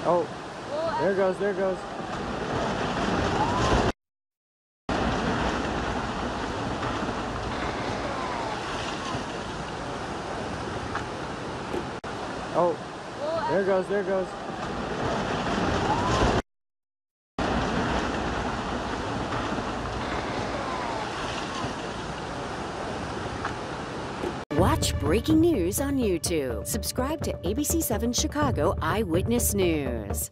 Oh, there it goes, there it goes. Oh, there it goes, there it goes. Watch breaking news on YouTube. Subscribe to ABC7 Chicago Eyewitness News.